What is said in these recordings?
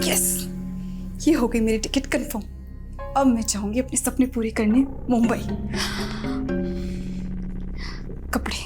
Yes, ये हो गई मेरी टिकट कंफर्म। अब मैं जाऊंगी अपने सपने पूरे करने मुंबई। कपड़े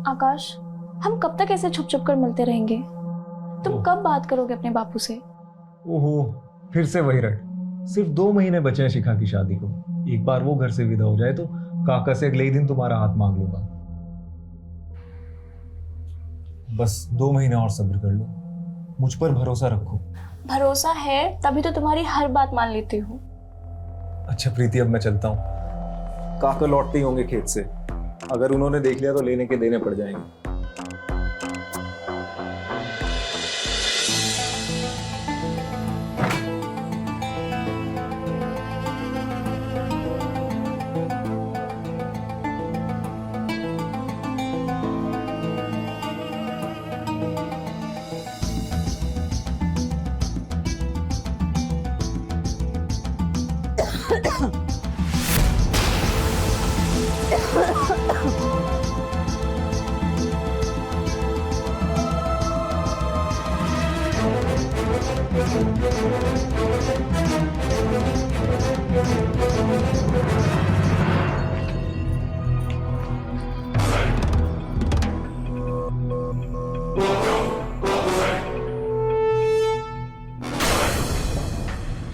आकाश, हम कब तक ऐसे छुप छुप कर मिलते रहेंगे? तुम कब बात करोगे अपने बापू से? ओहो, फिर से वही रट। सिर्फ 2 महीने बचे हैं शिखा की शादी को। एक बार वो घर से विदा हो जाए तो काका से अगले ही दिन तुम्हारा हाथ मांग लूंगा। बस 2 महीने और सब्र कर लो, मुझ पर भरोसा रखो। भरोसा है तभी तो तुम्हारी हर बात मान लेती हूँ। अच्छा प्रीति, अब मैं चलता हूँ। काका लौटते ही होंगे खेत से। अगर उन्होंने देख लिया तो लेने के देने पड़ जाएंगे।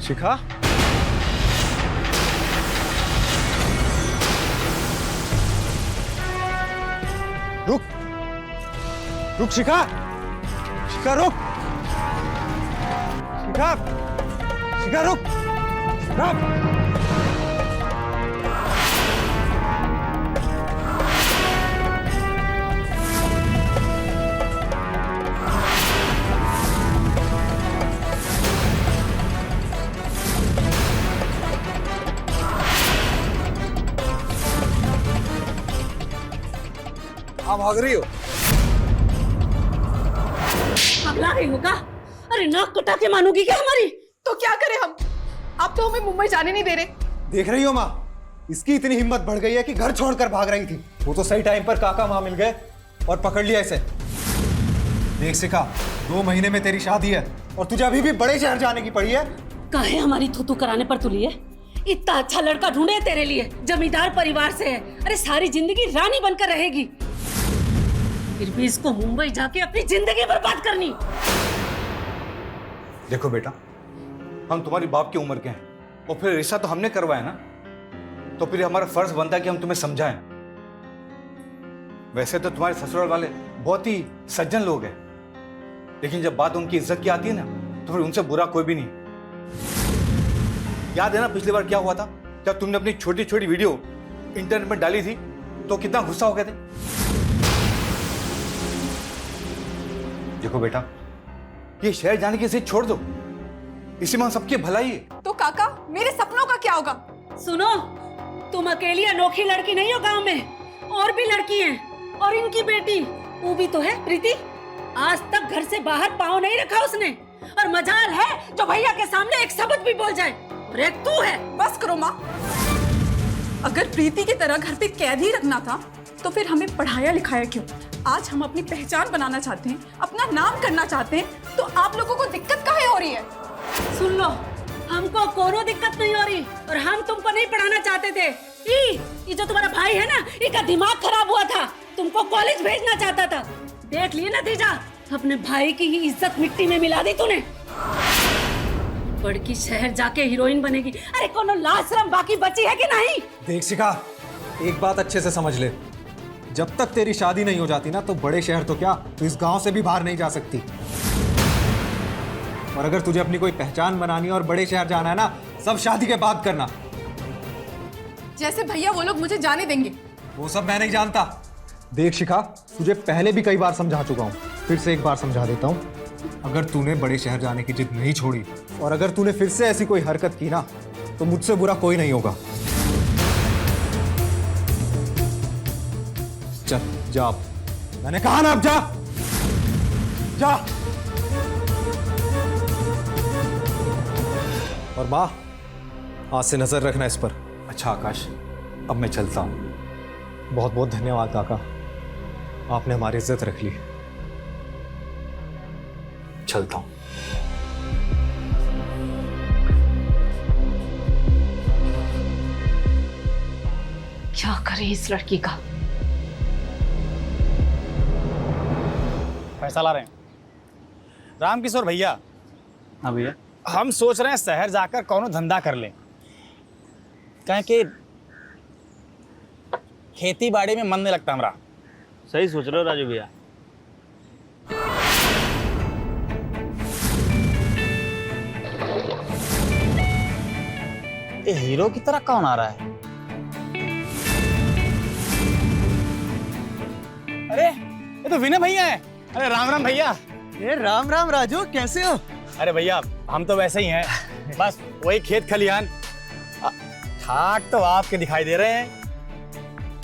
शिखा, रुक रुक शिखा, शिखा रुक, शिखा, शिखा रुक, शिखा। आप भाग रही हो? पगला रही होगा? अरे नाक कटा के मानोगी क्या हमारी? तो क्या करें हम? आप तो हमें मुंबई जाने नहीं दे रहे। देख रही हो माँ, इसकी इतनी हिम्मत बढ़ गई है कि घर छोड़कर भाग रही थी। वो तो सही टाइम पर काका माँ मिल गए और पकड़ लिया इसे। देख शिखा, 2 महीने में तेरी शादी है और तुझे अभी भी बड़े शहर जाने की पड़ी है। काहे हमारी थूथू कराने पर तुली है? इतना अच्छा लड़का ढूंढे है तेरे लिए, जमींदार परिवार से है। अरे सारी जिंदगी रानी बनकर रहेगी, फिर भी इसको मुंबई जाके अपनी जिंदगी बर्बाद करनी। देखो बेटा, हम तुम्हारी बाप की उम्र के हैं और फिर रिश्ता तो हमने करवाया ना, तो फिर हमारा फर्ज बनता है कि हम तुम्हें समझाएं। वैसे तो तुम्हारे ससुराल वाले बहुत ही सज्जन लोग हैं, लेकिन जब बात उनकी इज्जत की आती है ना, तो फिर उनसे बुरा कोई भी नहीं। याद है ना पिछली बार क्या हुआ था, जब तुमने अपनी छोटी छोटी वीडियो इंटरनेट में डाली थी तो कितना गुस्सा हो गए थे। देखो बेटा, ये शहर जाने की जिद छोड़ दो, इसी में सबकी भलाई है। तो काका मेरे सपनों का क्या होगा? सुनो, तुम अकेली अनोखी लड़की नहीं हो गांव में, और भी लड़की हैं, और इनकी बेटी वो भी तो है प्रीति। आज तक घर से बाहर पाँव नहीं रखा उसने, और मजाल है जो भैया के सामने एक शब्द भी बोल जाए, और एक तू है। बस करो माँ, अगर प्रीति की तरह घर पे कैद ही रखना था तो फिर हमें पढ़ाया लिखाया क्यों? आज हम अपनी पहचान बनाना चाहते हैं, अपना नाम करना चाहते हैं, तो आप लोगों को दिक्कत काहे हो रही है? सुन लो, हमको कोनो दिक्कत नहीं हो रही, और हम तुमको नहीं पढ़ाना चाहते थे। ये जो तुम्हारा भाई है ना, इसका दिमाग खराब हुआ था, तुमको कॉलेज भेजना चाहता था। देख लिए नतीजा, अपने भाई की ही इज्जत मिट्टी में मिला दी तूने। बड़की शहर जाके हीरोइन बनेगी, अरे कोनो लाज शर्म बाकी बची है कि नहीं? देख शिखा, एक बात अच्छे से समझ ले, जब तक तेरी शादी नहीं हो जाती ना, तो बड़े शहर तो क्या, तू इस गांव से भी बाहर नहीं जा सकती। और अगर तुझे अपनी कोई पहचान बनानी है और बड़े शहर जाना है ना, सब शादी के बाद करना। जैसे भैया वो लोग मुझे जाने देंगे? वो सब मैं नहीं जानता। देख शिखा, तुझे पहले भी कई बार समझा चुका हूँ, फिर से एक बार समझा देता हूँ। अगर तूने बड़े शहर जाने की जिद नहीं छोड़ी, और अगर तूने फिर से ऐसी कोई हरकत की ना, तो मुझसे बुरा कोई नहीं होगा। चल जा, अब मैंने कहा ना, अब जा जा। और माँ, आज से नजर रखना इस पर। अच्छा आकाश, अब मैं चलता हूँ। बहुत बहुत धन्यवाद काका, आपने हमारी इज्जत रख ली। चलता हूँ। क्या करे इस लड़की का? पैसा ला रहे हैं रामकिशोर भैया। हाँ भैया। हम सोच रहे हैं शहर जाकर कौनो धंधा कर लें, कहें कि खेती बाड़ी में मन नहीं लगता हमारा। सही सोच रहे हो राजू भैया। ये हीरो की तरह कौन आ रहा है? अरे ये तो विनय भैया है। अरे राम राम भैया। ये राम राम राजू, कैसे हो? अरे भैया हम तो वैसे ही हैं, बस वही खेत खलिहान। ठाट तो आपके दिखाई दे रहे हैं।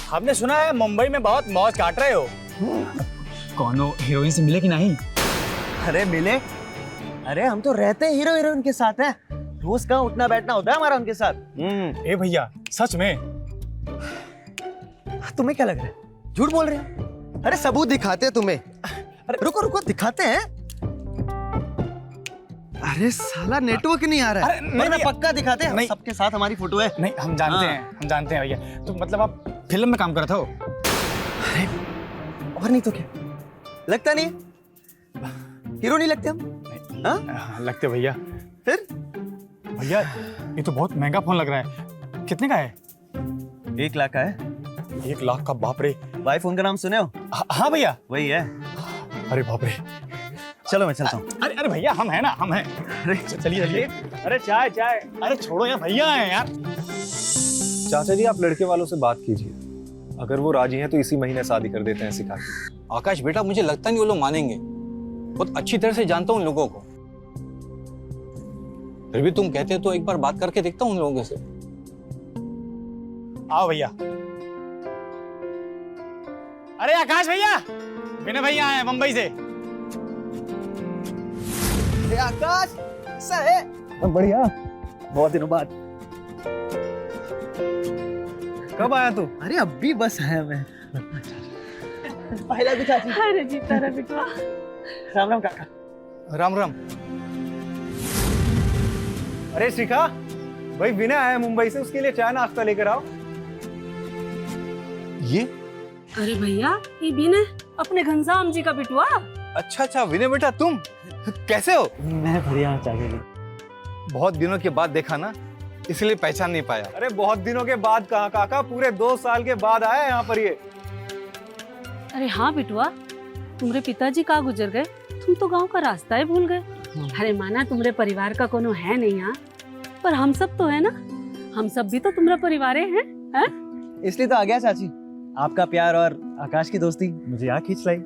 हमने सुना है मुंबई में बहुत मौज काट रहे हो। कौनो हीरोइन से मिले कि नहीं? अरे मिले, अरे हम तो रहते हीरो हीरोइन के साथ हैं, रोज कहाँ उठना बैठना होता है हमारा उनके साथ। ए भैया सच में? तुम्हें क्या लग रहा है, झूठ बोल रहे हैं? अरे सबूत दिखाते हैं तुम्हें। अरे रुको रुको, दिखाते हैं। अरे साला नेटवर्क नहीं आ रहा है। अरे नहीं, पक्का दिखाते हैं, नहीं। सबके साथ हमारी फोटो है। नहीं हम जानते हैं, हम जानते हैं भैया। तो मतलब आप फिल्म में काम करते हो? अरे और नहीं तो क्या, लगता नहीं हीरो नहीं लगते हम? हाँ? लगते भैया। फिर भैया ये तो बहुत महंगा फोन लग रहा है, कितने का है? 1 लाख का है। 1 लाख का? बाप रे। वाई फोन का नाम सुने हो? हाँ भैया वही है। अरे बाप रे। चलो मैं चलता हूँ। अरे अरे भैया हम हैं ना, हम हैं। अरे चलिए चलिए। अरे चाय चाय। अरे छोड़ो यार, भैया हैं यार। चाचा जी, आप लड़के वालों से बात कीजिए, अगर वो राजी हैं तो इसी महीने शादी कर देते हैं शिखा की। आकाश बेटा, मुझे लगता नहीं वो लोग मानेंगे, बहुत अच्छी तरह से जानता हूँ उन लोगों को। फिर भी तुम कहते हो तो एक बार बात करके देखता हूँ उन लोगों से। आओ भैया। अरे आकाश भैया, विनय भैया आए हैं मुंबई से। आकाश कैसा है? बढ़िया, बहुत दिनों बाद। कब आया तू? अरे अभी बस आया मैं। पहला भी चाची। अरे जीता रहा बिटवा। राम राम काका। राम राम। अरे शिखा, भाई विनय आया मुंबई से, उसके लिए चाय नाश्ता लेकर आओ। ये? अरे भैया, ये विनय अपने घनश्याम जी का बिटवा। अच्छा अच्छा विनय बेटा, तुम कैसे हो? मैं बढ़िया हूँ चाचा जी। बहुत दिनों के बाद देखा ना, इसलिए पहचान नहीं पाया। अरे बहुत दिनों के बाद कहाँ काका, पूरे 2 साल के बाद आया यहाँ पर ये। अरे हाँ बिटवा, तुम्हारे पिताजी कहाँ गुजर गए, तुम तो गांव का रास्ता ही भूल गए। अरे माना तुम्हारे परिवार का कोनो है नहीं यहाँ, पर हम सब तो है ना, हम सब भी तो तुम्हारा परिवार हैं, हैं? इसलिए तो आ गया चाची। आपका प्यार और आकाश की दोस्ती मुझे यहाँ खींच लाई।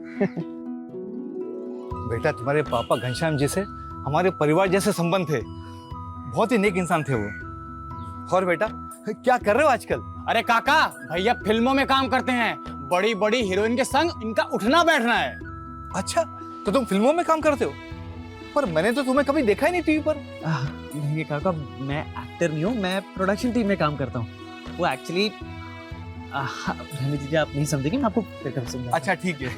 बेटा तुम्हारे पापा घनश्याम जी से हमारे परिवार जैसे संबंध थे, बहुत ही नेक इंसान थे वो। और बेटा क्या कर रहे हो आजकल? अरे काका, भैया फिल्मों में काम करते हैं, बड़ी बड़ी हीरोइन के संग इनका उठना बैठना है। अच्छा, तो तुम फिल्मों में काम करते हो? पर मैंने तो तुम्हें कभी देखा ही नहीं टीवी पर। नहीं काका, मैं एक्टर नहीं हूँ, मैं प्रोडक्शन टीम में काम करता हूँ। वो एक्चुअली रहने दीजिए, आप नहीं समझेंगे, मैं आपको फिर कभी समझाऊंगा। अच्छा ठीक है।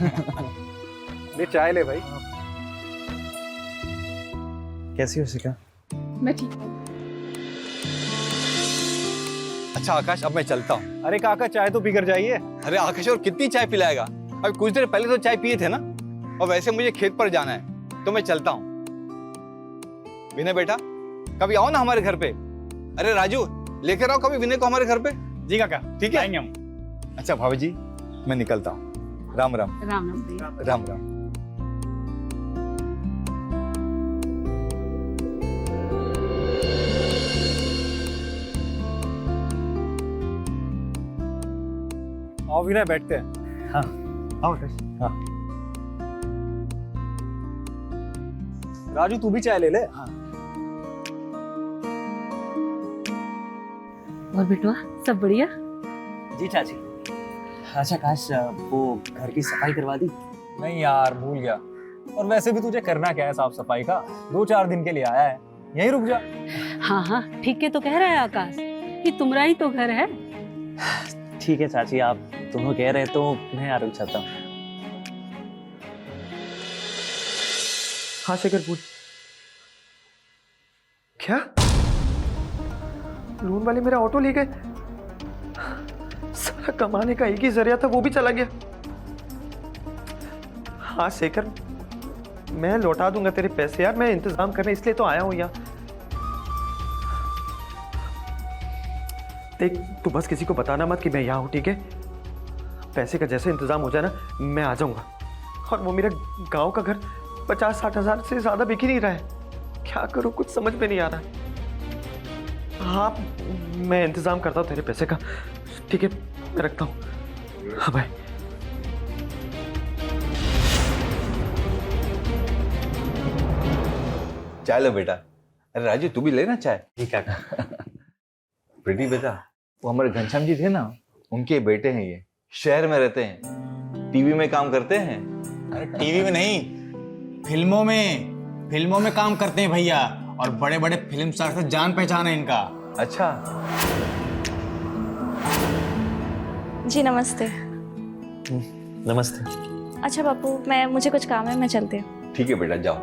ले चाय ले भाई। कैसी हो शिखा? मैं ठीक हूँ। अच्छा आकाश, अब मैं चलता हूँ। अरे काका चाय तो पीकर जाइए। अरे आकाश, और कितनी चाय पिलाएगा? अभी कुछ देर पहले तो चाय पिए थे ना। और वैसे मुझे खेत पर जाना है, तो मैं चलता हूँ। विनय बेटा, कभी आओ ना हमारे घर पे। अरे राजू, लेकर आओ कभी विनय को हमारे घर पे। जी काका, ठीक है? आएंगे हम। अच्छा भाभी जी, मैं निकलता हूँ। राम राम। राम राम भैया। राम राम। आओ विनय, बैठते हैं। हाँ आओ आकाश। हाँ राजू, तू भी चाय ले ले। हाँ। और बेटवा सब बढ़िया? जी चाची। अच्छा आकाश, वो घर की सफाई करवा दी? नहीं यार, भूल गया। और वैसे भी तुझे करना क्या है साफ सफाई का? 2-4 दिन के लिए आया है, यहीं रुक जा। हाँ हाँ, ठीक है तो कह रहा है आकाश, कि तुम्हारा ही तो घर है। ठीक है चाची, आप दोनों कह रहे तो मैं यहाँ रुक जाता हूँ। हाँ शेखर, पूछ। क्या लोन वाले मेरा ऑटो ले गए? सारा कमाने का एक ही जरिया था, वो भी चला गया। हाँ शेखर, मैं लौटा दूंगा तेरे पैसे यार, मैं इंतजाम करने इसलिए तो आया हूँ यहाँ। देख, तू बस किसी को बताना मत कि मैं यहाँ हूँ, ठीक है? पैसे का जैसे इंतजाम हो जाए ना, मैं आ जाऊंगा। और वो मेरा गांव का घर 50-60 हजार से ज्यादा बिक ही नहीं रहा है। क्या करूँ, कुछ समझ में नहीं आ रहा है। हाँ, मैं इंतजाम करता हूँ तेरे पैसे का, ठीक है? मैं रखता हूँ। हाँ भाई। चाय लो बेटा। अरे राजू, तू भी लेना चाय। ठीक है। प्रीति बेटा, वो हमारे घनश्याम जी थे ना, उनके बेटे हैं ये। शहर में रहते हैं, टीवी में काम करते हैं। अरे टीवी में नहीं, फिल्मों में काम करते हैं भैया, और बड़े बड़े फिल्म स्टार से जान पहचान है इनका। अच्छा। जी नमस्ते। नमस्ते। अच्छा बापू, मुझे कुछ काम है, मैं चलती हूँ। ठीक है बेटा, जाओ।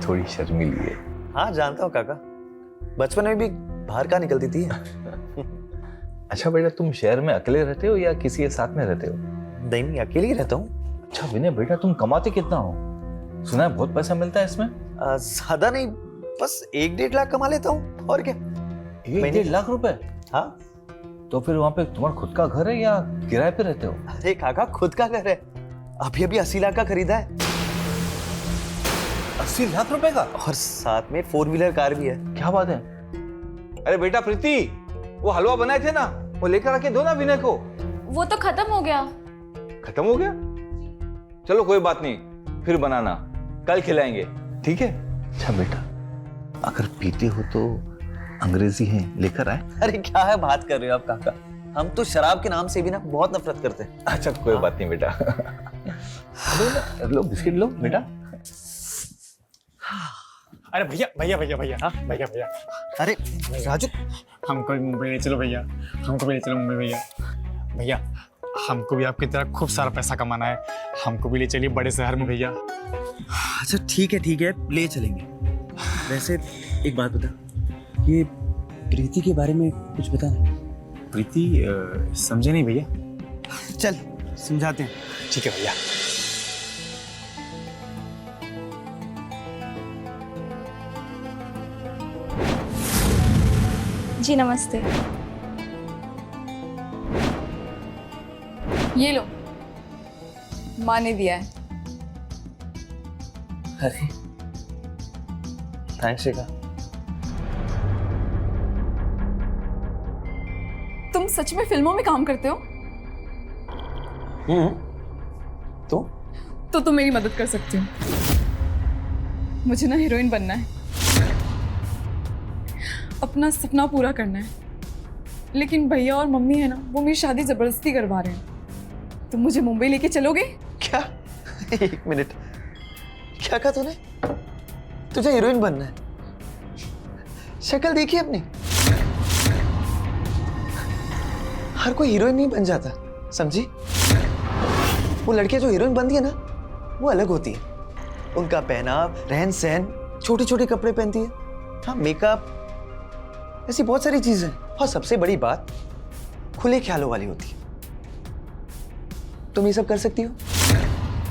थोड़ी शर्मीली है। हाँ जानता हूँ काका, बचपन में भी बाहर का निकलती थी। अच्छा बेटा, तुम शहर में अकेले रहते हो या किसी के साथ में रहते हो? नहीं, मैं अकेले ही रहता हूँ। अच्छा विनय बेटा, तुम कमाते कितना हो? सुना है बहुत पैसा मिलता है इसमें। ज्यादा नहीं, बस 1-1.5 लाख कमा लेता हूँ, और क्या। 1-1.5 लाख रुपए? हाँ। तो फिर वहाँ पे तुम्हारा खुद का घर है या किराए पे रहते हो? अरे काका, खुद का घर है, अभी 80 लाख का खरीदा है। 80 लाख रुपए का? और साथ में 4 व्हीलर कार भी है। क्या बात है। अरे बेटा प्रीति, वो हलवा बनाए थे ना, वो लेकर आके दो ना विनय को। वो तो खत्म हो गया। खत्म हो गया? चलो कोई बात नहीं, फिर बनाना, कल खिलाएंगे, ठीक है? अच्छा बेटा, अगर पीते हो तो अंग्रेजी है, लेकर आए। अरे क्या है बात कर रहे हो आप काका, हम तो शराब के नाम से भी ना बहुत नफरत करते हैं। अच्छा कोई बात नहीं बेटा। लो बिस्किट लो बेटा। अरे भैया भैया भैया भैया, हाँ भैया भैया, अरे राजू, हमको भी मुंबई ले चलो भैया, हमको भी ले चलो मुंबई भैया। भैया हमको भी आपकी तरह खूब सारा पैसा कमाना है, हमको भी ले चलिए बड़े शहर में भैया। अच्छा ठीक है, ले चलेंगे। वैसे एक बात बता, ये प्रीति के बारे में कुछ बता। प्रीति समझे नहीं भैया? चल समझाते हैं। ठीक है भैया। जी नमस्ते। ये लो, माँ ने दिया है। अरे थैंक्स शिखा। तुम सच में फिल्मों में काम करते हो? तो तुम मेरी मदद कर सकते हो। मुझे ना हीरोइन बनना है, अपना सपना पूरा करना है, लेकिन भैया और मम्मी है ना, वो मेरी शादी जबरदस्ती करवा रहे हैं। तुम मुझे मुंबई लेके चलोगे? क्या? एक मिनट, क्या कहा तूने? तुझे हीरोइन बनना है? शक्ल देखी अपनी। हर कोई हीरोइन नहीं बन जाता, समझी? वो लड़कियां जो हीरोइन बनती है ना, वो अलग होती है। उनका पहनाव, रहन सहन, छोटे छोटे कपड़े पहनती है, हाँ मेकअप, ऐसी बहुत सारी चीजें। और सबसे बड़ी बात, खुले ख्यालों वाली होती है। तुम ये सब कर सकती हो?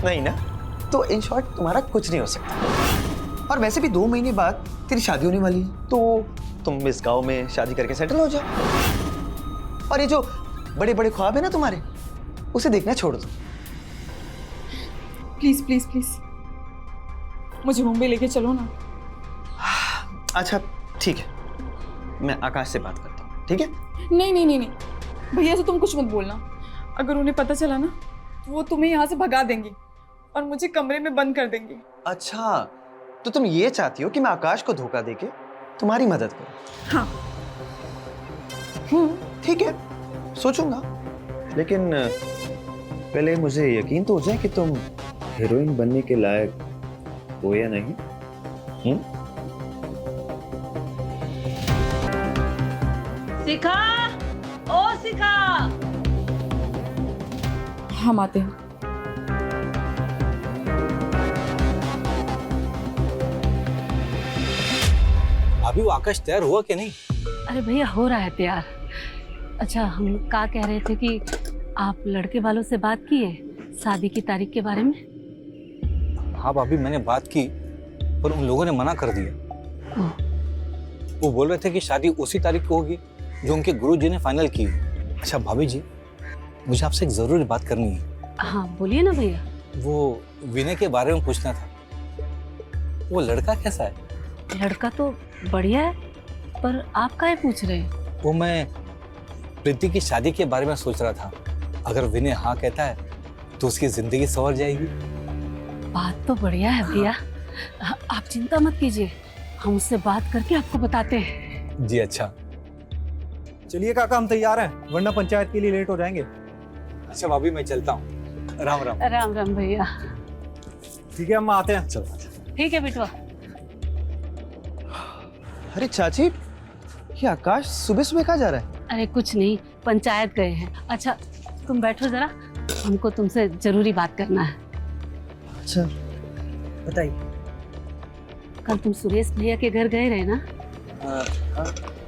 नहीं ना? तो इन शॉर्ट तुम्हारा कुछ नहीं हो सकता। और वैसे भी 2 महीने बाद तेरी शादी होने वाली है, तो तुम इस गांव में शादी करके सेटल हो जाओ। और ये जो बड़े बड़े ख्वाब है ना तुम्हारे, उसे देखना छोड़ दो। प्लीज प्लीज प्लीज मुझे मुंबई लेके चलो ना। अच्छा ठीक है, मैं आकाश से बात करता हूँ, ठीक है? नहीं नहीं नहीं नहीं, भैया से तुम कुछ मत बोलना। अगर उन्हें पता चला ना, तो वो तुम्हें यहाँ से भगा देंगी और मुझे कमरे में बंद कर देंगी। अच्छा, तो तुम ये चाहती हो कि मैं आकाश को धोखा देके तुम्हारी मदद करूं? हाँ। ठीक है, सोचूंगा। लेकिन पहले मुझे यकीन तो हो जाए कि तुम हीरोइन बनने के लायक हो या नहीं। शिखा, ओ शिखा। हम आते हैं। अभी वो आकाश तैयार हुआ कि नहीं? अरे भैया हो रहा है तैयार। अच्छा, हम क्या कह रहे थे कि आप लड़के वालों से बात की है शादी की तारीख के बारे में? हाँ भाभी, मैंने बात की, पर उन लोगों ने मना कर दिया। वो बोल रहे थे कि शादी उसी तारीख को होगी जो उनके गुरुजी ने फाइनल की। अच्छा भाभी जी, मुझे आपसे एक जरूरी बात करनी है। हाँ बोलिए ना भैया। वो विनय के बारे में पूछना था। वो लड़का कैसा है? लड़का तो बढ़िया है, पर आप काहे पूछ रहे हैं? वो मैं प्रीति की शादी के बारे में सोच रहा था। अगर विनय हाँ कहता है तो उसकी जिंदगी संवर जाएगी। बात तो बढ़िया है भैया, आप चिंता मत कीजिए, हम उससे बात करके आपको बताते हैं। जी अच्छा। चलिए काका, हम तैयार हैं, वरना पंचायत के लिए लेट हो जाएंगे। अच्छा भाभी, मैं चलता हूँ। राम राम। राम राम भैया। ठीक है, हम आते हैं। चलो। ठीक है बिटवा। अरे चाची, ये आकाश सुबह सुबह कहाँ जा रहा है? अरे कुछ नहीं, पंचायत गए हैं। अच्छा तुम बैठो जरा, हमको तुमसे जरूरी बात करना है। अच्छा बताइए। कल तुम सुरेश भैया के घर गए रहे ना?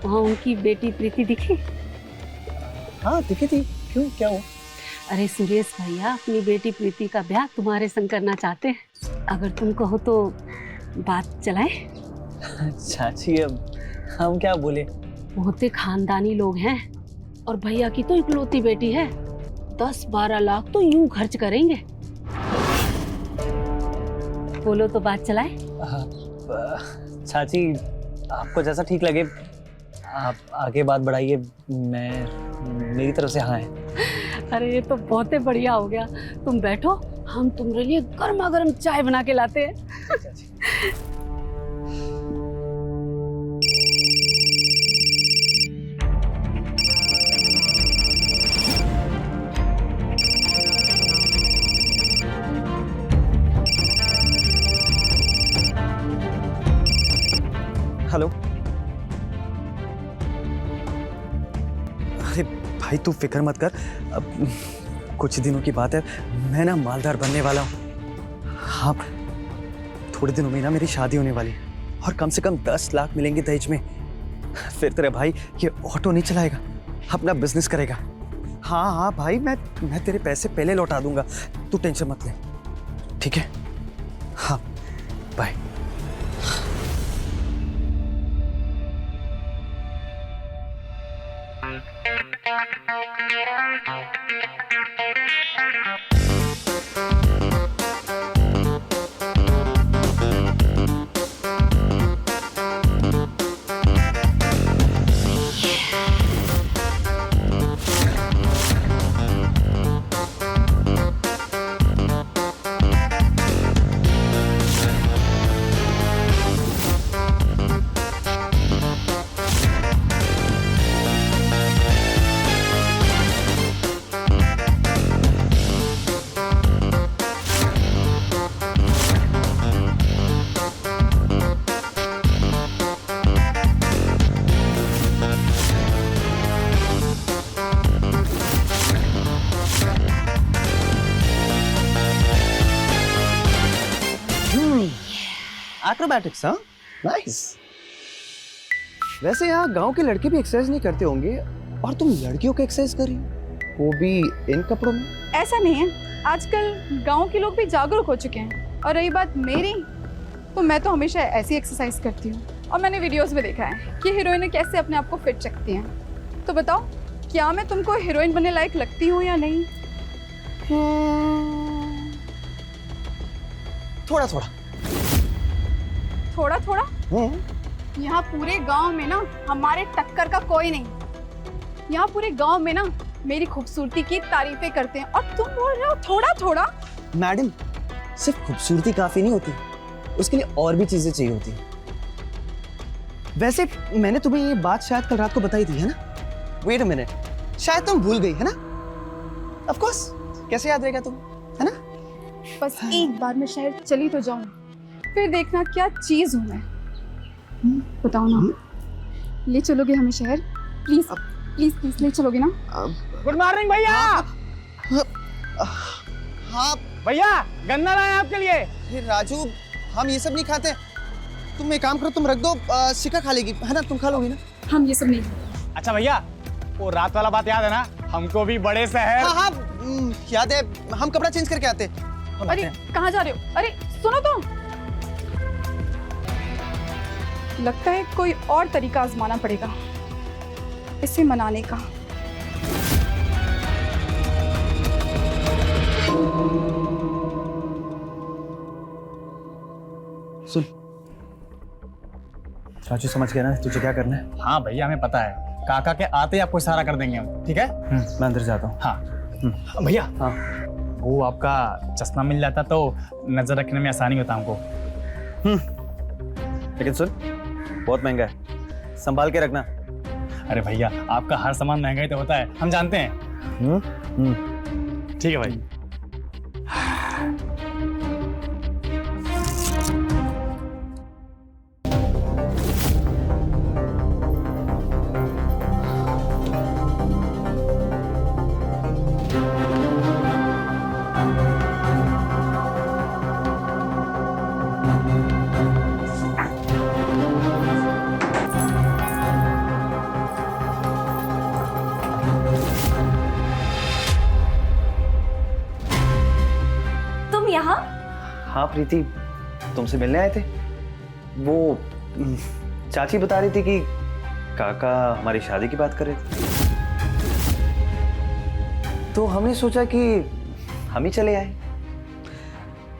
वहाँ उनकी बेटी प्रीति दिखी? हाँ दिखी थी। क्यों, क्या हुआ? अरे सुरेश भैया अपनी बेटी प्रीति का ब्याह तुम्हारे संग करना चाहते हैं। अगर तुम कहो तो बात चलाएं? चाची अब हम क्या बोले? बहुते खानदानी लोग हैं और भैया की तो इकलौती बेटी है। 10-12 लाख तो यूं खर्च करेंगे। बोलो तो बात चलाए? चाची आपको जैसा ठीक लगे आप आगे बात बढ़ाइए, मैं मेरी तरफ से हाँ है। अरे ये तो बहुत ही बढ़िया हो गया। तुम बैठो, हम तुम्हारे लिए गर्मा गर्म चाय बना के लाते हैं। हेलो। अरे भाई तू फिक्र मत कर, अब कुछ दिनों की बात है, मैं ना मालदार बनने वाला हूँ। हाँ थोड़े दिनों में ना मेरी शादी होने वाली है और कम से कम 10 लाख मिलेंगे दहेज में। फिर तेरे भाई ये ऑटो नहीं चलाएगा, अपना बिजनेस करेगा। हाँ हाँ भाई, मैं तेरे पैसे पहले लौटा दूंगा, तू टेंशन मत ले, ठीक है? हाँ बाय। एक्रोबैटिक्स, हाँ, नाइस। वैसे यहाँ गांव के लड़के भी एक्सरसाइज नहीं करते होंगे और तुम लड़कियों को एक्सरसाइज कर रही हो, वो भी इन कपड़ों में। ऐसा नहीं है, आजकल गांव के लोग भी जागरूक हो चुके हैं। और रही बात मेरी, तो मैं तो हमेशा ऐसी एक्सरसाइज करती हूँ और मैंने वीडियोस में देखा है कि हीरोइनें कैसे अपने आप को फिट रखती हैं। तो बताओ, क्या मैं तुमको हीरोइन बनने लायक लगती हूँ या नहीं? थोड़ा थोड़ा। थोड़ा थोड़ा? यहाँ पूरे गांव में ना हमारे टक्कर का कोई नहीं। यहाँ पूरे गांव में ना मेरी खूबसूरती की तारीफें करते हैं और तुम बोल रहे हो थोड़ा थोड़ा। मैडम, सिर्फ खूबसूरती काफी नहीं होती, उसके लिए और भी चीजें चाहिए होती हैं। वैसे मैंने तुम्हें ये बात शायद कल रात को बताई थी, है ना? वेट अ मिनट, शायद तुम भूल गई, है ना? ऑफ कोर्स, कैसे याद रहेगा तुम, है ना? बस एक बार मैं शहर चली तो जाऊं, फिर देखना क्या चीज हूं मैं। बताओ ना, ले चलोगे हमें शहर? प्लीज प्लीज प्लीज ले चलोगे ना? गुड मॉर्निंग भैया। हाँ भैया, गन्ना लाए आपके लिए। फिर राजू, हम ये सब नहीं खाते। तुम एक काम करो, तुम रख दो, शिखा खा लेगी, है ना? तुम खा लोगी ना? हम ये सब नहीं। अच्छा भैया, वो रात वाला बात याद है ना? हमको भी बड़े शहर। हाँ हाँ, याद है, हम कपड़ा चेंज करके आते। अरे कहाँ जा रहे हो? अरे सुनो तो, लगता है कोई और तरीका आजमाना पड़ेगा इसे मनाने का। सुन राजू, समझ गया ना तुझे क्या करना है? हाँ भैया, हमें पता है। काका के आते ही आपको इशारा कर देंगे हम, ठीक है? मैं अंदर जाता हूँ। हाँ भैया, हाँ, वो आपका चश्मा मिल जाता तो नजर रखने में आसानी होता हमको। लेकिन सुन, बहुत महंगा है, संभाल के रखना। अरे भैया, आपका हर सामान महंगा ही तो होता है, हम जानते हैं। ठीक है भाई। हाँ प्रीति, तुमसे मिलने आए थे। वो चाची बता रही थी कि काका हमारी शादी की बात कर रहे थे, तो हमने सोचा कि हम ही चले आए।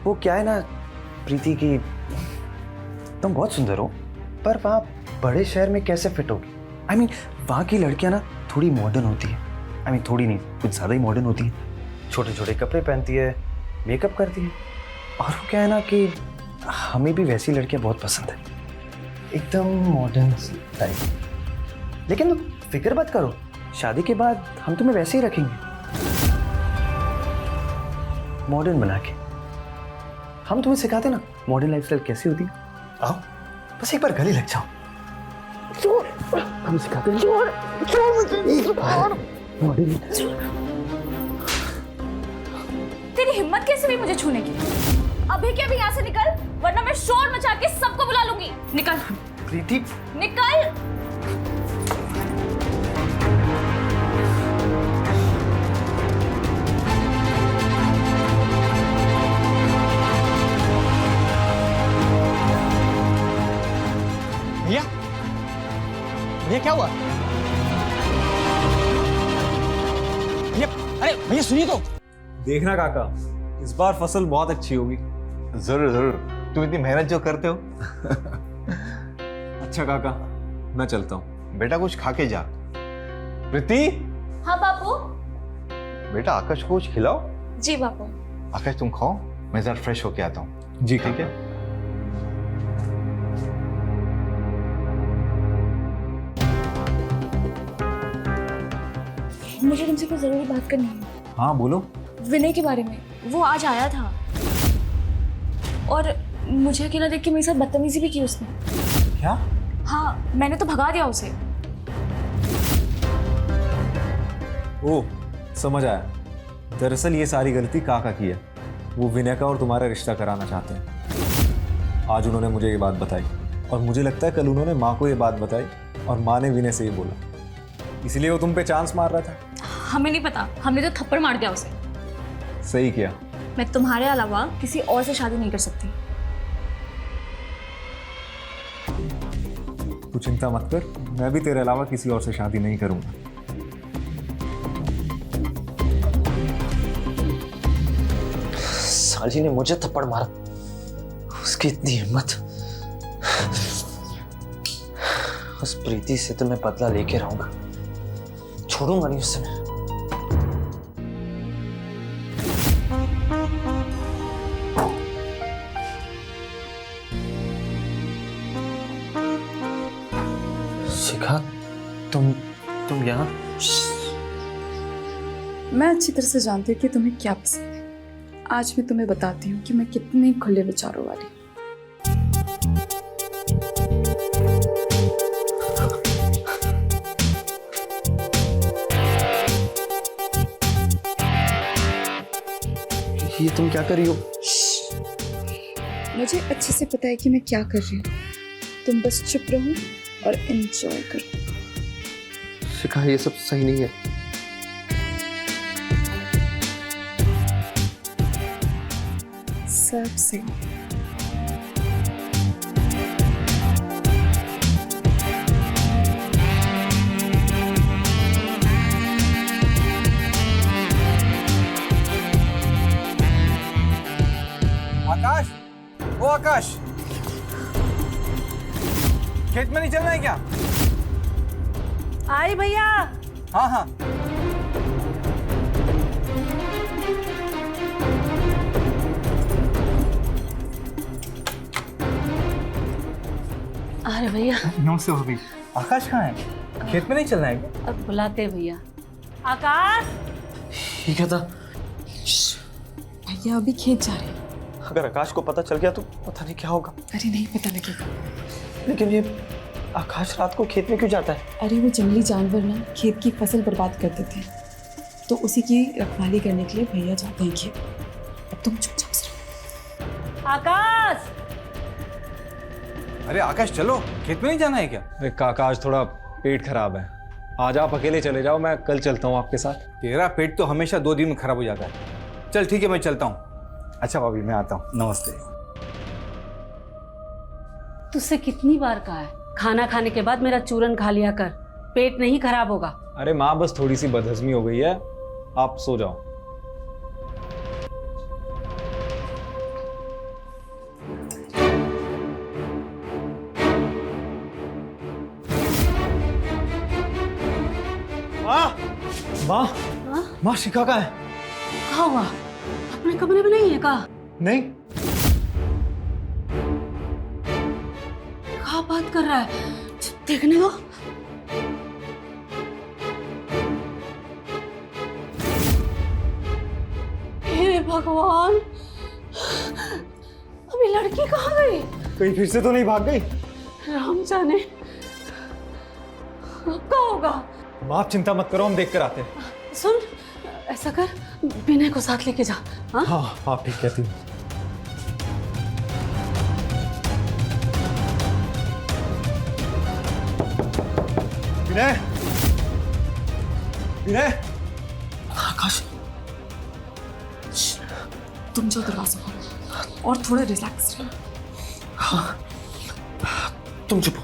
वो क्या है ना प्रीति की, तुम बहुत सुंदर हो, पर वहाँ बड़े शहर में कैसे फिट होगी? आई मीन, वहाँ की लड़कियाँ ना थोड़ी मॉडर्न होती है। आई मीन, थोड़ी नहीं, कुछ ज़्यादा ही मॉडर्न होती है। छोटे छोटे कपड़े पहनती है, मेकअप करती है। और वो क्या है ना कि हमें भी वैसी लड़कियां बहुत पसंद है, एकदम मॉडर्न टाइप। लेकिन तुम फिक्र मत करो, शादी के बाद हम तुम्हें वैसे ही रखेंगे, मॉडर्न बना के। हम तुम्हें सिखाते ना मॉडर्न लाइफस्टाइल कैसी होती है। आओ, बस एक बार गले लग जाओ, हम सिखाते हैं मॉडर्न। तेरी हिम्मत कैसे हुई मुझे छूने की? अभी के अभी यहाँ से निकल, वरना मैं शोर मचा के सबको बुला लूंगी। निकल प्रीति, निकल। भैया, भैया क्या हुआ? भैया, अरे भैया सुनिए तो। देखना काका, इस बार फसल बहुत अच्छी होगी। जरूर जरूर, तुम इतनी मेहनत जो करते हो। अच्छा काका, मैं चलता हूँ। बेटा कुछ खा के जा। प्रीति, हाँ बापू। बेटा आकाश को कुछ खिलाओ। जी बापू। आकाश तुम खाओ, मैं जरा फ्रेश होके आता हूँ। जी ठीक है। मुझे तुमसे कुछ जरूरी बात करनी है। हाँ बोलो। विनय के बारे में, वो आज आया था और मुझे अकेला देख के मेरे साथ बदतमीजी भी की उसने। क्या? हाँ, मैंने तो भगा दिया उसे। ओह, समझ आया। दरअसल ये सारी गलती काका की है। वो विनय का और तुम्हारा रिश्ता कराना चाहते हैं। आज उन्होंने मुझे ये बात बताई और मुझे लगता है कल उन्होंने माँ को ये बात बताई और माँ ने विनय से ये बोला, इसलिए वो तुम पे चांस मार रहा था। हमें नहीं पता, हमने तो थप्पड़ मार दिया उसे। सही किया। मैं तुम्हारे अलावा किसी और से शादी नहीं कर सकती। तू चिंता मत कर, मैं भी तेरे अलावा किसी और से शादी नहीं करूंगा। साली ने मुझे थप्पड़ मारा, उसकी इतनी हिम्मत। उस प्रीति से तो मैं बदला लेके रहूंगा, छोड़ूंगा नहीं उससे मैं। शिखा, तुम यहाँ? मैं अच्छी तरह से जानती हूँ कि तुम्हें क्या पसंद है। आज मैं तुम्हें बताती हूँ कि मैं कितने खुले विचारों वाली। ये तुम क्या कर रही हो? मुझे अच्छे से पता है कि मैं क्या कर रही हूँ। तुम बस चुप रहो और एंजॉय करो। शिखा, ये सब सही नहीं है। सब सही। आकाश, ओ आकाश, खेत में नहीं चलना है क्या? आई भैया। हाँ हाँ। अरे भैया, नमस्ते भाभी। आकाश कहाँ है? खेत में नहीं चलना है क्या? अब बुलाते भैया। आकाश। ये क्या था? भैया अभी खेत जा रहे हैं। अगर आकाश को पता चल गया तो पता नहीं क्या होगा। अरे नहीं पता लगेगा। लेकिन ये आकाश रात को खेत में क्यों जाता है? अरे वो जंगली जानवर ना खेत की फसल बर्बाद करते थे, तो उसी की रखवाली करने के लिए भैया जाते हैं खेत। अब तुम चुपचाप से रहो। आकाश। अरे आकाश चलो, खेत में नहीं जाना है क्या? अरे काका, आज थोड़ा पेट खराब है, आज आप अकेले चले जाओ, मैं कल चलता हूँ आपके साथ। तेरा पेट तो हमेशा 2 दिन में खराब हो जाता है। चल ठीक है, मैं चलता हूँ। अच्छा भाभी, मैं आता हूँ। नमस्ते। तुझसे कितनी बार कहा है, खाना खाने के बाद मेरा चूरन खा लिया कर, पेट नहीं खराब होगा। अरे माँ, बस थोड़ी सी बदहजमी हो गई है, आप सो जाओ। माँ, माँ शिखा कहाँ है? कहाँ हुआ? अपने कमरे में नहीं है का? नहीं। क्या बात कर रहा है? देखने दो। हे भगवान, अभी लड़की कहाँ गई? कहीं फिर से तो नहीं भाग गई? राम जाने क्या होगा। माँ आप चिंता मत करो, हम देख कर आते हैं। सुन, ऐसा कर, विनय को साथ लेके जा। हाँ हाँ, आप ठीक कहती हो। विनय, विनय। आकाश, तुम जो दरवाजा खोलो और थोड़ा रिलैक्स रहो। हाँ, तुम चुप हो।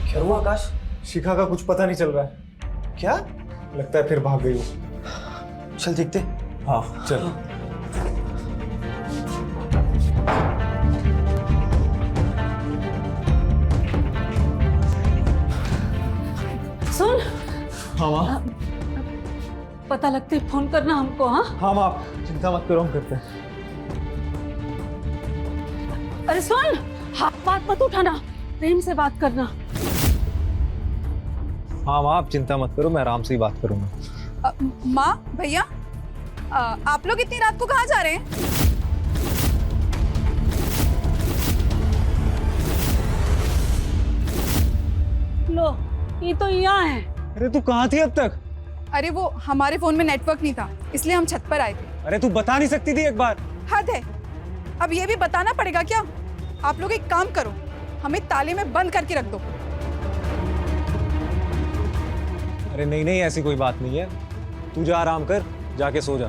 क्या हुआ आकाश? शिखा का कुछ पता नहीं चल रहा है। क्या? लगता है फिर भाग गई वो। चल देखते। हाँ चल। सुन, हाँ माँ। पता लगते फोन करना हमको। हाँ हाँ माँ, आप चिंता मत करो, हम करते हैं। अरे सुन, हाथ बात मत उठाना, प्रेम से बात करना। हाँ माँ, आप चिंता मत करो, मैं आराम से ही बात करूंगा। माँ, भैया, आप लोग इतनी रात को कहाँ जा रहे हैं? लो, ये तो यहाँ है। अरे तू कहाँ थी अब तक? अरे वो हमारे फोन में नेटवर्क नहीं था, इसलिए हम छत पर आए थे। अरे तू बता नहीं सकती थी एक बार? हद है, अब ये भी बताना पड़ेगा क्या? आप लोग एक काम करो, हमें ताले में बंद करके रख दो। अरे नहीं नहीं, ऐसी कोई बात नहीं है। तू जा, आराम कर, जाके सो जा।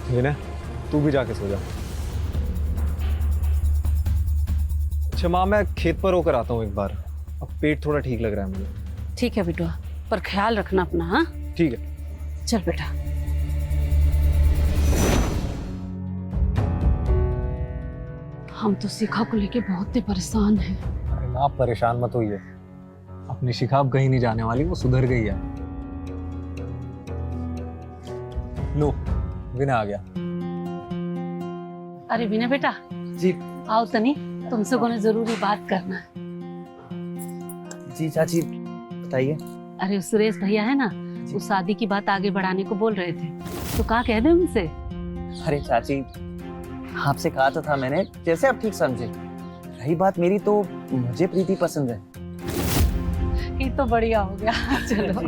विनय, तू भी जाके सो जा। अच्छा माँ, मैं खेत पर होकर आता हूँ एक बार। अब पेट थोड़ा ठीक लग रहा है मुझे। ठीक है बिटुआ, पर ख्याल रखना अपना। हाँ ठीक है। चल बेटा। हम तो शिखा को लेके बहुत ही परेशान हैं। अरे माँ, परेशान मत होइए। अपनी शिखा अब कहीं नहीं जाने वाली, वो सुधर गई है। लो, विनय आ गया। अरे विनय बेटा जी आओ तनी, तुमसे कोई जरूरी बात करना है। जी चाची बताइए। अरे सुरेश भैया है ना, वो शादी की बात आगे बढ़ाने को बोल रहे थे, तो कहा कह दे उनसे। अरे चाची, आपसे कहा तो था मैंने, जैसे आप ठीक समझे। रही बात मेरी, तो मुझे प्रीति पसंद है। ये तो बढ़िया हो गया। चलो।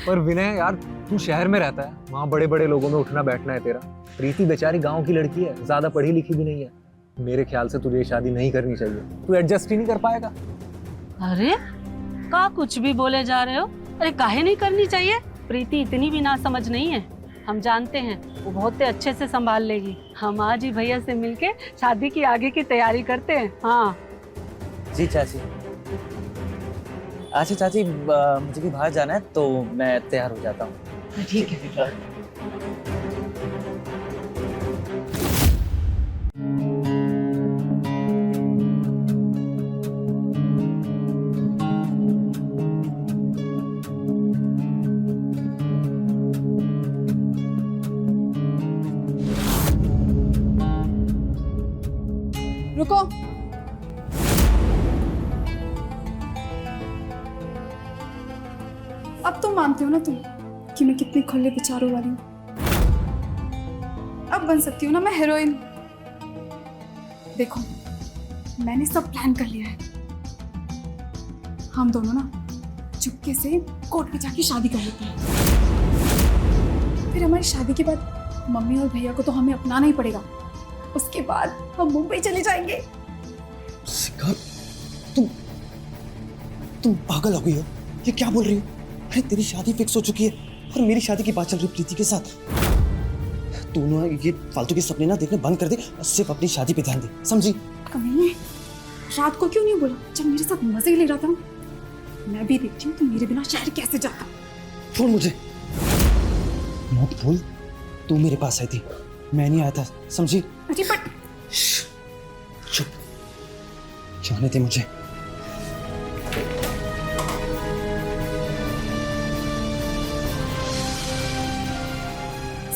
पर विनय यार, तू शहर में रहता है, वहाँ बड़े बड़े लोगों में उठना बैठना है तेरा। प्रीति बेचारी गांव की लड़की है, ज्यादा पढ़ी लिखी भी नहीं है। मेरे ख्याल से तुझे ये शादी नहीं करनी चाहिए। तू एडजस्ट ही नहीं कर पाएगा। अरे का कुछ भी बोले जा रहे हो? अरे काहे नहीं करनी चाहिए? प्रीति इतनी भी ना समझ नहीं है, हम जानते हैं वो बहुत ही अच्छे से संभाल लेगी। हम आज ही भैया से मिलके शादी की आगे की तैयारी करते हैं। हाँ जी चाची। अच्छा चाची, मुझे भी बाहर जाना है, तो मैं तैयार हो जाता हूँ। ठीक है। रुको। अब तो मानते हो ना तुम कि मैं कितनी खुले विचारों वाली हूँ? अब बन सकती हूँ ना मैं हीरोइन। देखो, मैंने सब प्लान कर लिया है। हम दोनों ना चुपके से कोर्ट में जाके शादी कर लेते हैं। फिर हमारी शादी के बाद मम्मी और भैया को तो हमें अपनाना ही पड़ेगा। उसके बाद हम मुंबई चले जाएंगे। शिखा, तुम पागल हो गई हो? ये क्या बोल रही हो? अरे तेरी शादी फिक्स हो चुकी है और मेरी शादी की बात चल रही है प्रीति के साथ। तू ना ये फालतू के सपने ना देखने बंद कर दे और सिर्फ अपनी शादी पे ध्यान दे, समझी? कमीने, रात को क्यों नहीं बोला जब मेरे साथ मजे ले रहा था? मैं भी देखती हूँ तू मेरे बिना शहर कैसे जाता। छोड़ मुझे, मत भूल तू मेरे पास आई थी, मैं नहीं आया था, समझी? अरे बट चुप, जाने दे मुझे।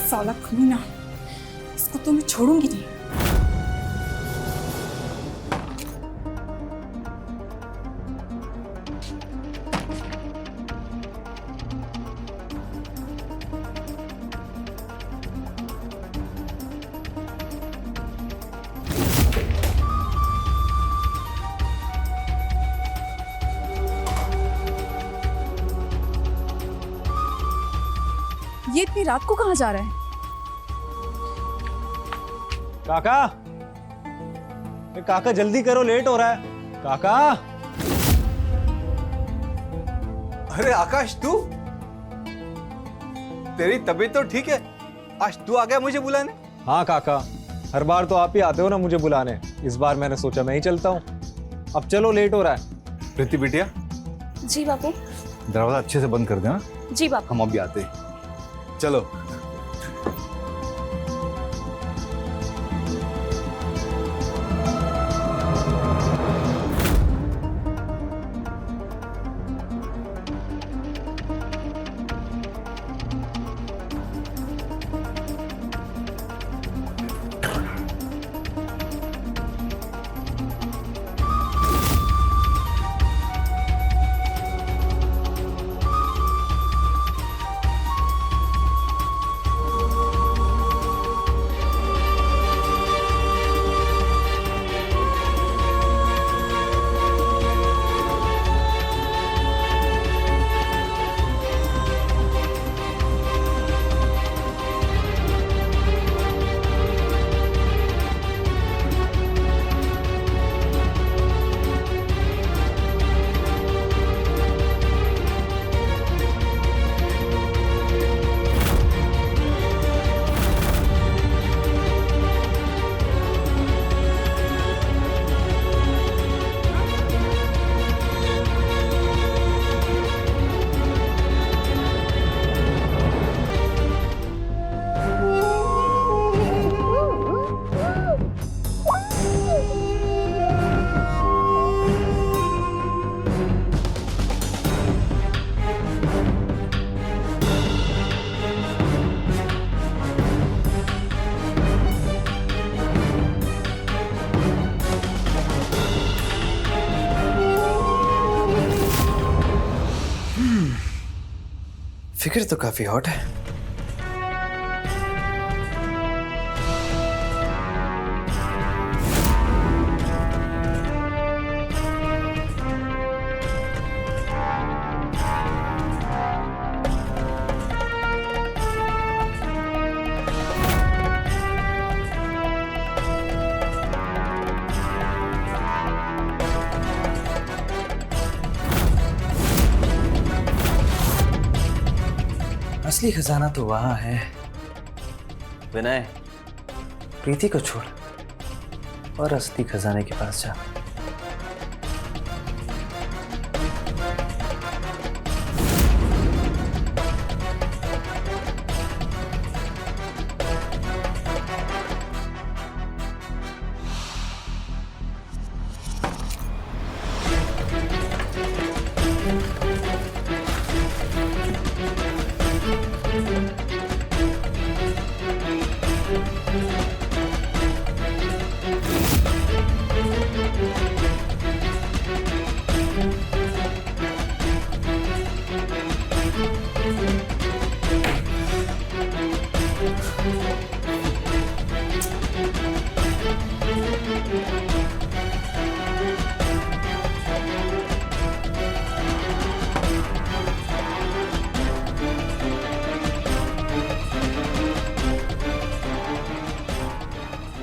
साला कमीना, इसको तो मैं छोड़ूंगी नहीं। ये इतनी रात को कहाँ जा रहा है? काका, काका जल्दी करो, लेट हो रहा है। काका। अरे आकाश, तू? तेरी तबीयत तो ठीक है? आज तू आ गया मुझे बुलाने? हाँ काका, हर बार तो आप ही आते हो ना मुझे बुलाने। इस बार मैंने सोचा मैं ही चलता हूँ। अब चलो, लेट हो रहा है। प्रीति बिटिया, जी बापू। दरवाजा अच्छे से बंद कर देना। जी बापू। हम अभी आते हैं। चलो। फिगर तो काफी हॉट है। असली खजाना तो वहां है। विनय, प्रीति को छोड़ और असली खजाने के पास जा।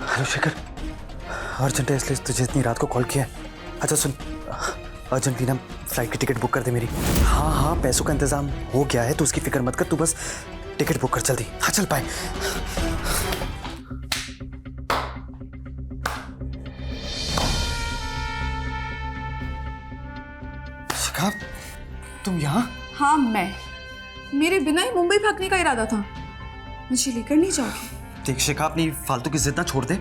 हेलो शेखर, अर्जेंट है इसलिए तुझे इतनी रात को कॉल किया है। अच्छा सुन, अर्जेंटली ना फ्लाइट की टिकट बुक कर दे मेरी। हाँ हाँ, पैसों का इंतजाम हो गया है, तो उसकी फिक्र मत कर, तू बस टिकट बुक कर जल्दी। हाँ चल पाए। शिखा, तुम यहाँ? हाँ मैं, मेरे बिना ही मुंबई भागने का इरादा था। मुझे लेकर नहीं जाओगी? देख शिखा, अपनी फालतू की जिद ना छोड़ दे।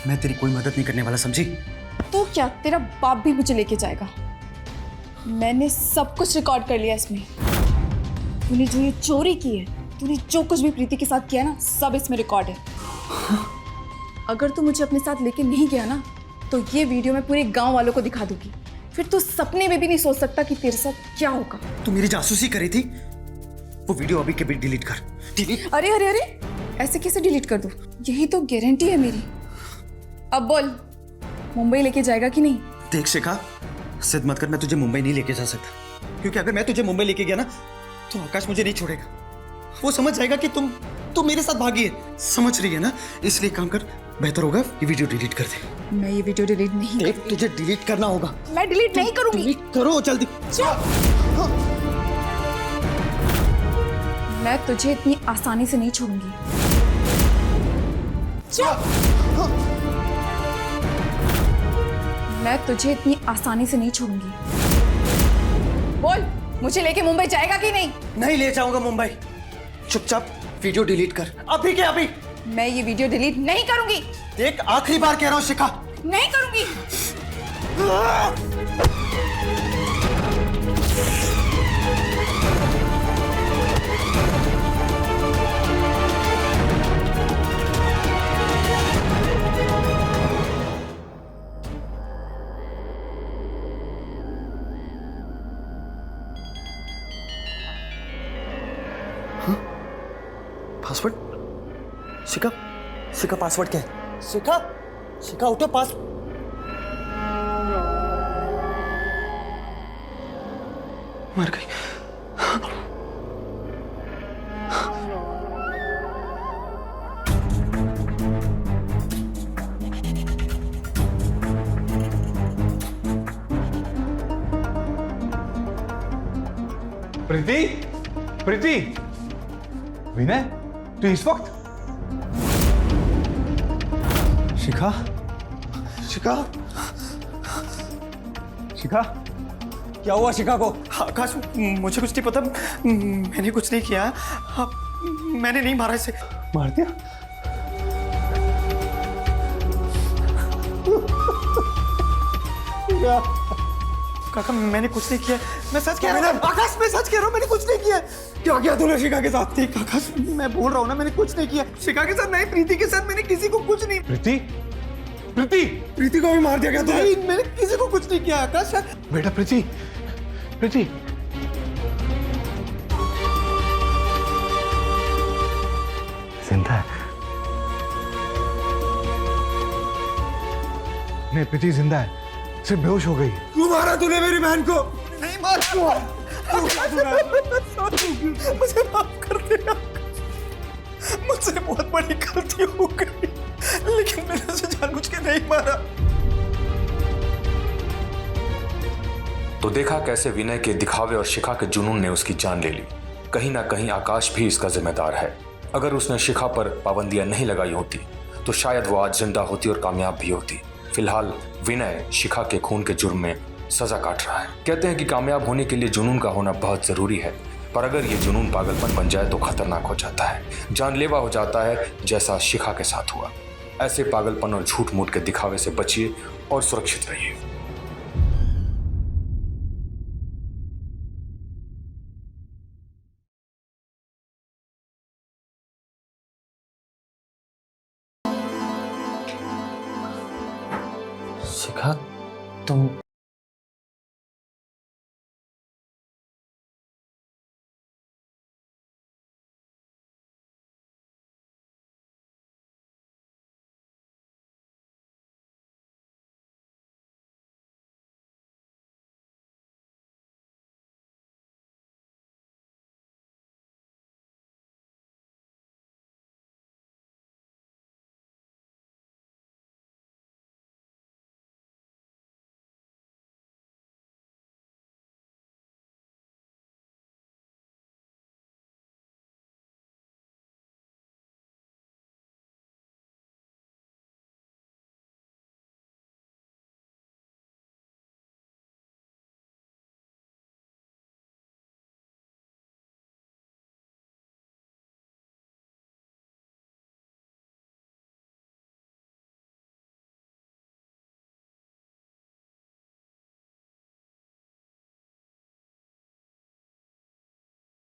मैं तेरी कोई मदद नहीं करने वाला, समझी? तो क्या तेरा बाप भी मुझे लेके जाएगा? मैंने सब कुछ रिकॉर्ड कर लिया इसमें। तूने जो ये चोरी की है, तूने जो कुछ भी प्रीति के साथ किया ना, सब इसमें रिकॉर्ड है। अगर तू मुझे अपने साथ लेके नहीं गया ना, तो ये वीडियो मैं पूरे गांव वालों को दिखा दूंगी। फिर तू सपने में भी नहीं सोच सकता कि तेरे साथ क्या होगा। तू मेरी जासूसी करी थी? वो वीडियो अभी के भी डिलीट कर। डिलीट? अरे अरे अरे, ऐसे कैसे डिलीट कर दूं? यही तो गारंटी है मेरी। अब बोल, मुंबई लेके जाएगा कि नहीं? देख शिखा, जिद मत कर, मैं तुझे मुंबई नहीं लेके जा सकता। क्योंकि अगर मैं तुझे मुंबई लेके गया ना, तो आकाश मुझे नहीं छोड़ेगा। वो समझ जाएगा कि तुम मेरे साथ भागी है। समझ रही है ना? इसलिए काम कर, बेहतर होगा ये वीडियो डिलीट कर दे। मैं ये वीडियो डिलीट नहीं देख, तुझे डिलीट करना होगा। मैं डिलीट नहीं करूंगी। डिलीट करो जल्दी। मैं तुझे इतनी आसानी से नहीं छोड़ूंगी। मैं तुझे इतनी आसानी से नहीं छोड़ूंगी। बोल, मुझे लेके मुंबई जाएगा कि नहीं? नहीं ले जाऊंगा मुंबई। चुपचाप वीडियो डिलीट कर, अभी के अभी। मैं ये वीडियो डिलीट नहीं करूंगी। देख, आखिरी बार कह रहा हूं शिखा, नहीं करूंगी। पासवर्ड? शिखा, शिखा पासवर्ड क्या है? शिखा, शिखा उठो, पास। मर गई। प्रीति, प्रीति, विनय, तू इस वक्त? शिखा, शिखा, शिखा, क्या हुआ शिखा को? आकाश, मुझे कुछ नहीं पता। मैंने कुछ नहीं किया। मैंने नहीं मारा इसे। मार दिया? काका, मैंने कुछ नहीं किया। मैं सच कह रहा हूँ आकाश, मैं सच कह रहा हूँ, मैंने कुछ नहीं किया। क्या किया तूने शिखा के साथ? देख आकाश, मैं बोल रहा हूँ ना, मैंने कुछ नहीं किया। शिखा के साथ नहीं, प्रीति के साथ मैंने किसी को कुछ नहीं। प्रीति, प्रीति, प्रीति को भी मार दिया क्या तूने? नहीं, मैंने किसी को कुछ नहीं किया आकाश। बेटा प्रीति, प्रीति, जिंदा है। नहीं, प्रीति जिंदा है, सिर्फ बेहोश हो गई। क्यों मारा तूने मेरी बहन को? नहीं मारा। मुझे माफ कर दे। मुझसे बहुत बड़ी गलती हो गई, लेकिन मैंने उसे जानबूझ के नहीं मारा। तो देखा कैसे विनय के दिखावे और शिखा के जुनून ने उसकी जान ले ली। कहीं ना कहीं आकाश भी इसका जिम्मेदार है। अगर उसने शिखा पर पाबंदियां नहीं लगाई होती तो शायद वो आज जिंदा होती और कामयाब भी होती। फिलहाल विनय शिखा के खून के जुर्म में सजा काट रहा है। कहते हैं कि कामयाब होने के लिए जुनून का होना बहुत जरूरी है, पर अगर ये जुनून पागलपन बन जाए तो खतरनाक हो जाता है, जानलेवा हो जाता है, जैसा शिखा के साथ हुआ। ऐसे पागलपन और झूठ मूठ के दिखावे से बचिए और सुरक्षित रहिए। शिखा, तुम